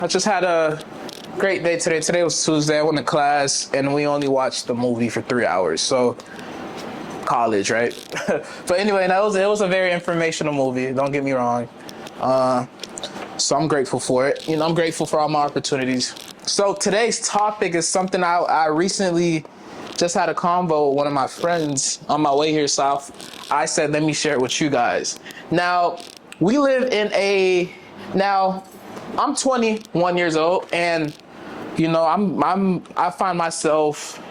I just had a great day today. Today was Tuesday. I went to class and we only watched the movie for 3 hours. So college, right? But anyway, it was a very informational movie. Don't get me wrong. So I'm grateful for it. I'm grateful for all my opportunities. So today's topic is something I recently just had a convo with one of my friends on my way here south. I said, let me share it with you guys. Now, we live in I'm 21 years old, and I find myself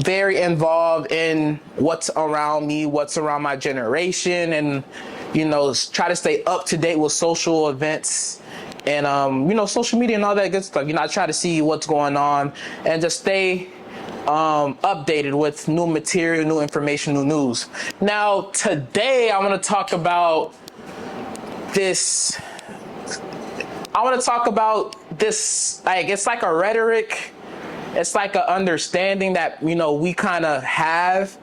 very involved in what's around me, what's around my generation, and try to stay up to date with social events and social media and all that good stuff. I try to see what's going on and just stay updated with new material, new information, new news. Now, today I want to talk about this. Like, it's like a rhetoric. It's like an understanding that, we kind of have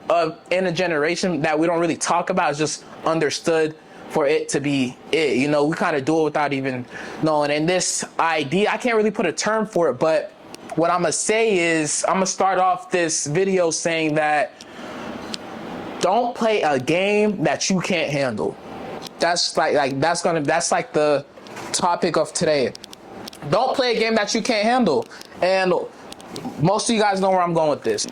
in a generation that we don't really talk about. It's just understood for it to be it. We kind of do it without even knowing. And this idea, I can't really put a term for it, but what I'm going to say is I'm going to start off this video saying that don't play a game that you can't handle. That's like the topic of today. Don't play a game that you can't handle. And most of you guys know where I'm going with this.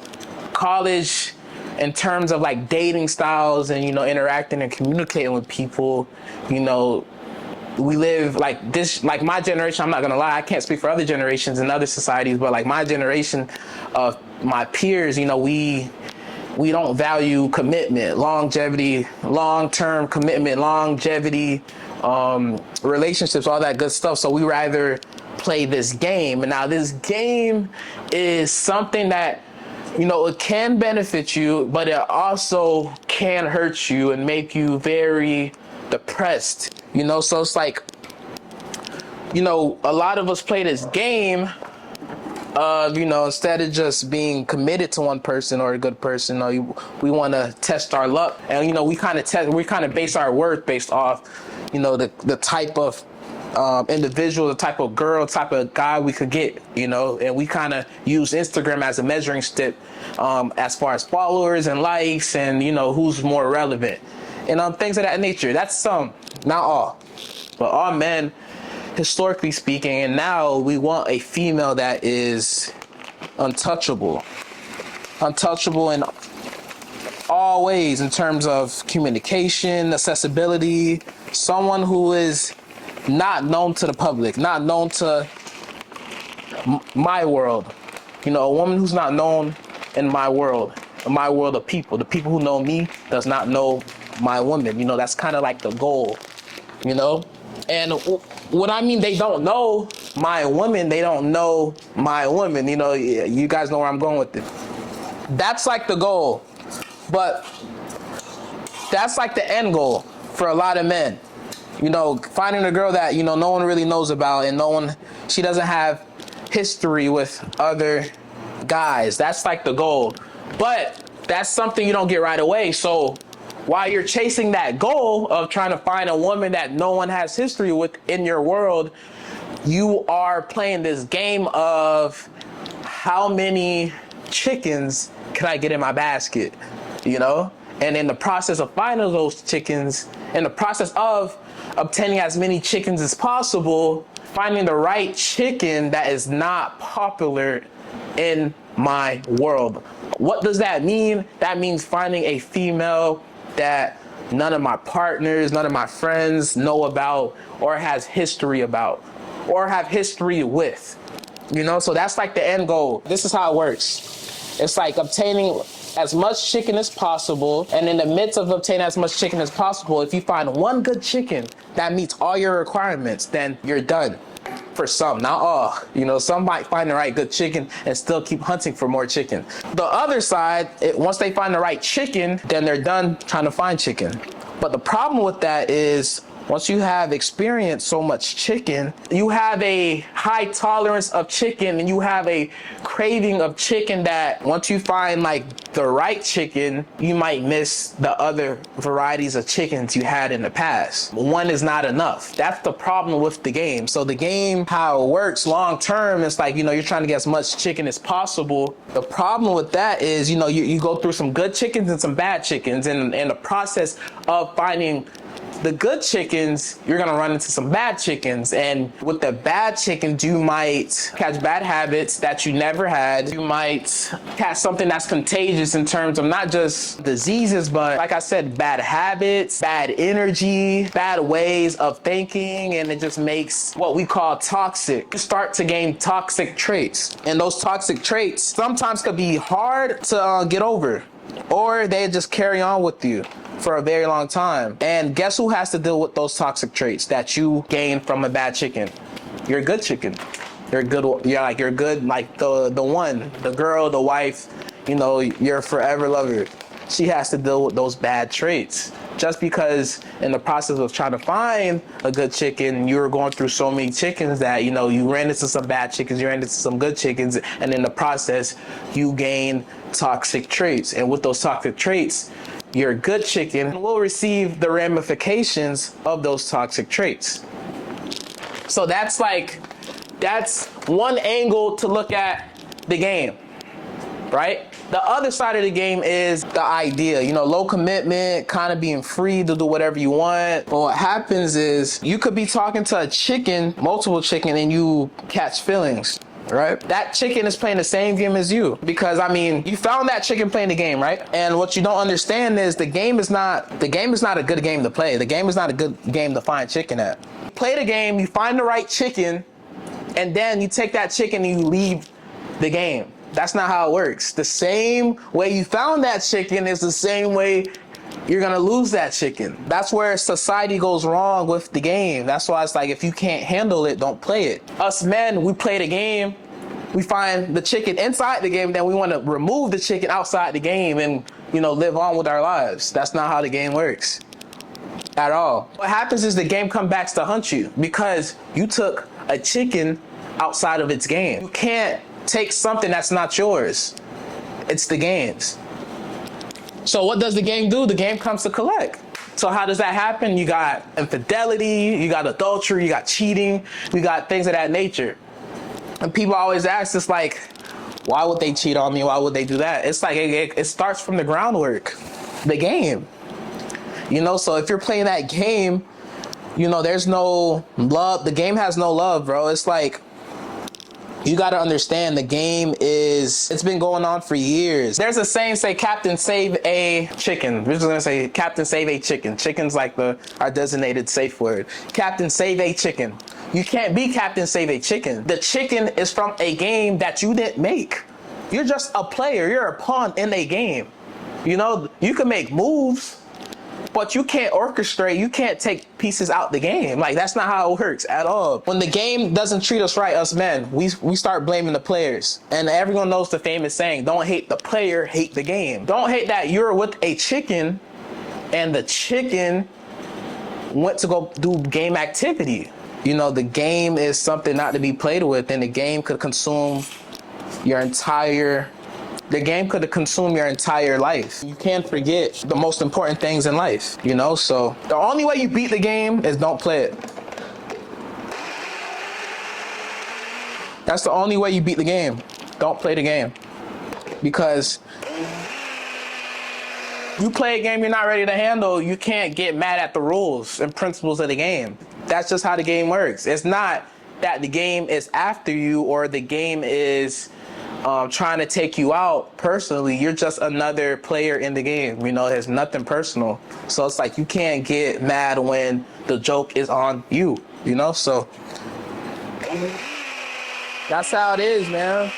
College, in terms of like dating styles and interacting and communicating with people, we live like this, like my generation. I'm not gonna lie, I can't speak for other generations and other societies, but like my generation of my peers, we don't value commitment, longevity, long-term commitment, longevity, relationships, all that good stuff. So we rather play this game. And now this game is something that, it can benefit you, but it also can hurt you and make you very depressed. So it's like, a lot of us play this game of, instead of just being committed to one person or a good person, we want to test our luck. And, we kind of base our worth based off, the type of individual, the type of girl, type of guy we could get, and we kind of use Instagram as a measuring stick as far as followers and likes and, who's more relevant and things of that nature. That's some, not all, but all men, historically speaking. And now we want a female that is untouchable in all ways, in terms of communication, accessibility, someone who is not known to the public, not known to my world. A woman who's not known in my world of people. The people who know me does not know my woman. That's kind of like the goal, And what I mean, they don't know my woman, they don't know my woman. You guys know where I'm going with it. That's like the goal. But that's like the end goal for a lot of men. Finding a girl that, no one really knows about and she doesn't have history with other guys. That's like the goal. But that's something you don't get right away. So while you're chasing that goal of trying to find a woman that no one has history with in your world, you are playing this game of how many chickens can I get in my basket, And in the process of finding those chickens, in the process of obtaining as many chickens as possible, finding the right chicken that is not popular in my world. What does that mean? That means finding a female that none of my partners, none of my friends know about or has history about or have history with. So that's like the end goal. This is how it works. It's like obtaining as much chicken as possible, and in the midst of obtaining as much chicken as possible, if you find one good chicken that meets all your requirements, then you're done. For some, not all. Some might find the right good chicken and still keep hunting for more chicken. The other side, once they find the right chicken, then they're done trying to find chicken. But the problem with that is Once you have experienced so much chicken, you have a high tolerance of chicken and you have a craving of chicken that once you find like the right chicken, you might miss the other varieties of chickens you had in the past. One is not enough. That's the problem with the game. So the game, how it works long term, it's like, you're trying to get as much chicken as possible. The problem with that is, you go through some good chickens and some bad chickens, and in the process of finding the good chickens, you're gonna run into some bad chickens. And with the bad chickens, you might catch bad habits that you never had. You might catch something that's contagious in terms of not just diseases, but like I said, bad habits, bad energy, bad ways of thinking, and it just makes what we call toxic. You start to gain toxic traits. And those toxic traits sometimes could be hard to get over, or they just carry on with you for a very long time. And guess who has to deal with those toxic traits that you gain from a bad chicken? You're a good chicken. You're good, like the one, the girl, the wife, your forever lover. She has to deal with those bad traits. Just because in the process of trying to find a good chicken, you were going through so many chickens that, you ran into some bad chickens, you ran into some good chickens, and in the process, you gain toxic traits. And with those toxic traits, your good chicken will receive the ramifications of those toxic traits. So that's one angle to look at the game, right? The other side of the game is the idea, low commitment, kind of being free to do whatever you want. But what happens is you could be talking to a chicken, multiple chicken, and you catch feelings. Right? That chicken is playing the same game as you, because you found that chicken playing the game, right? And what you don't understand is the game is not a good game to play. The game is not a good game to find chicken at. You play the game, you find the right chicken, and then you take that chicken and you leave the game. That's not how it works. The same way you found that chicken is the same way you're gonna lose that chicken. That's where society goes wrong with the game. That's why it's like, if you can't handle it, don't play it. Us men, we play the game, we find the chicken inside the game, then we want to remove the chicken outside the game and, live on with our lives. That's not how the game works at all. What happens is the game comes back to hunt you because you took a chicken outside of its game. You can't take something that's not yours. It's the game's. So what does the game do? The game comes to collect. So how does that happen? You got infidelity, you got adultery, you got cheating, you got things of that nature. And people always ask, it's like, why would they cheat on me? Why would they do that? It's like, it starts from the groundwork, the game. So if you're playing that game, there's no love. The game has no love, bro. It's like, you got to understand the game it's been going on for years. There's a saying, say, Captain Save a Chicken. We're just going to say, Captain Save a Chicken. Chicken's like our designated safe word. Captain Save a Chicken. You can't be Captain Save a Chicken. The chicken is from a game that you didn't make. You're just a player. You're a pawn in a game. You can make moves, but you can't orchestrate, you can't take pieces out the game. Like, that's not how it works at all. When the game doesn't treat us right, us men, we start blaming the players. And everyone knows the famous saying, don't hate the player, hate the game. Don't hate that you're with a chicken and the chicken went to go do game activity. The game is something not to be played with, and the game could consume your entire life. You can't forget the most important things in life, So the only way you beat the game is don't play it. That's the only way you beat the game. Don't play the game. Because you play a game you're not ready to handle, you can't get mad at the rules and principles of the game. That's just how the game works. It's not that the game is after you or the game is trying to take you out personally. You're just another player in the game. There's nothing personal. So it's like, you can't get mad when the joke is on you, So that's how it is, man.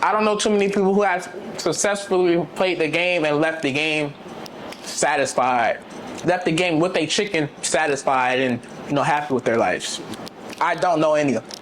I don't know too many people who have successfully played the game and left the game satisfied. Left the game with a chicken satisfied and, happy with their lives. I don't know any of them.